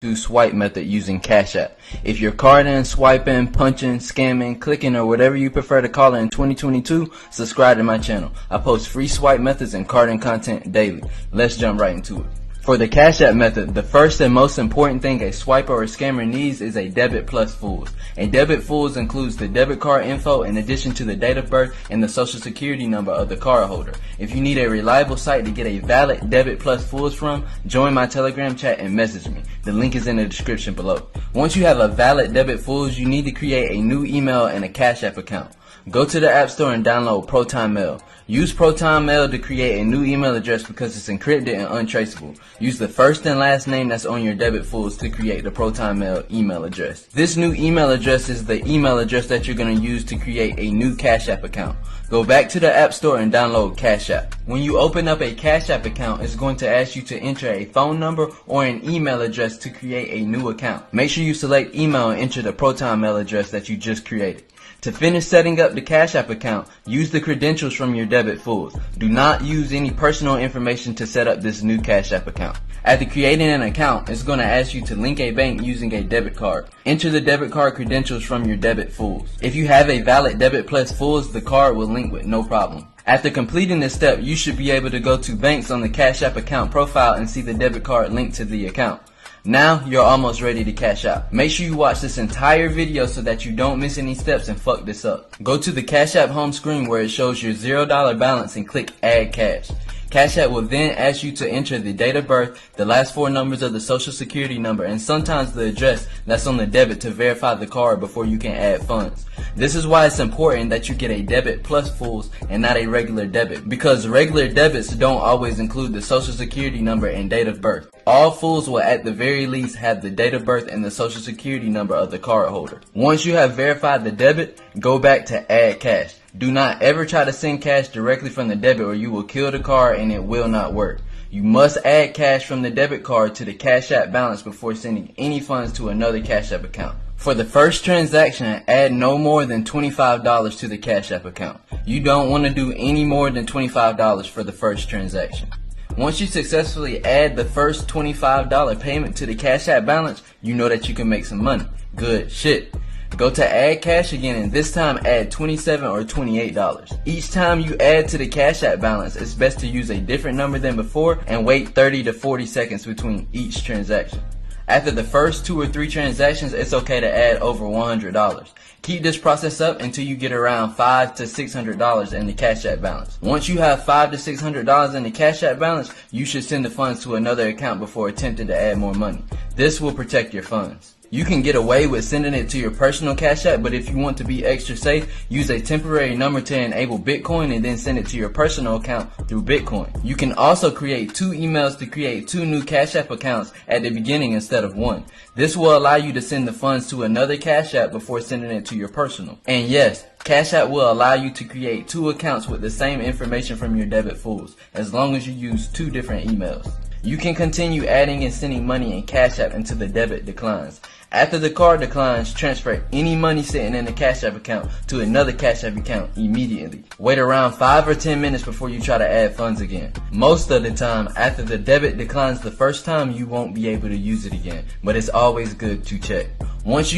swipe method using Cashapp. If you're carding, swiping, punching, scamming, clicking, or whatever you prefer to call it in 2022, subscribe to my channel. I post free swipe methods and carding content daily. Let's jump right into it. For the Cashapp method, the first and most important thing a swiper or scammer needs is a debit plus fools. A debit fools includes the debit card info in addition to the date of birth and the social security number of the cardholder. If you need a reliable site to get a valid debit plus fools from, join my Telegram chat and message me. The link is in the description below. Once you have a valid debit fools, you need to create a new email and a Cashapp account. Go to the App Store and download Proton Mail. Use Proton Mail to create a new email address because it's encrypted and untraceable. Use the first and last name that's on your debit fools to create the Proton Mail email address. This new email address is the email address that you're going to use to create a new Cashapp account. Go back to the App Store and download Cashapp. When you open up a Cashapp account, it's going to ask you to enter a phone number or an email address to create a new account. Make sure you select email and enter the Proton Mail address that you just created. To finish setting up the Cashapp account, use the credentials from your debit fools. Do not use any personal information to set up this new Cashapp account. After creating an account, it's going to ask you to link a bank using a debit card. Enter the debit card credentials from your debit fools. If you have a valid debit plus fools, the card will link with no problem. After completing this step, you should be able to go to banks on the Cashapp account profile and see the debit card linked to the account. Now you're almost ready to cash out. Make sure you watch this entire video so that you don't miss any steps and fuck this up. Go to the Cashapp home screen where it shows your $0 balance and click Add Cash. Cashapp will then ask you to enter the date of birth, the last four numbers of the social security number, and sometimes the address that's on the debit to verify the card before you can add funds. This is why it's important that you get a debit plus fools and not a regular debit, because regular debits don't always include the social security number and date of birth. All fools will at the very least have the date of birth and the social security number of the cardholder. Once you have verified the debit, go back to Add Cash. Do not ever try to send cash directly from the debit or you will kill the card and it will not work. You must add cash from the debit card to the Cashapp balance before sending any funds to another Cashapp account. For the first transaction, add no more than $25 to the Cashapp account. You don't want to do any more than $25 for the first transaction. Once you successfully add the first $25 payment to the Cashapp balance, you know that you can make some money. Good shit. Go to Add Cash again and this time add $27 or $28. Each time you add to the Cashapp balance, it's best to use a different number than before and wait 30 to 40 seconds between each transaction. After the first 2 or 3 transactions, it's okay to add over $100. Keep this process up until you get around $500 to $600 in the Cashapp balance. Once you have $500 to $600 in the Cashapp balance, you should send the funds to another account before attempting to add more money. This will protect your funds. You can get away with sending it to your personal Cashapp, but if you want to be extra safe, use a temporary number to enable Bitcoin and then send it to your personal account through Bitcoin. You can also create 2 emails to create 2 new Cashapp accounts at the beginning instead of 1. This will allow you to send the funds to another Cashapp before sending it to your personal. And yes, Cashapp will allow you to create 2 accounts with the same information from your debit fools, as long as you use 2 different emails. You can continue adding and sending money in Cashapp until the debit declines. After the card declines, transfer any money sitting in the Cashapp account to another Cashapp account immediately. Wait around 5 or 10 minutes before you try to add funds again. Most of the time, after the debit declines the first time, you won't be able to use it again, but it's always good to check. Once you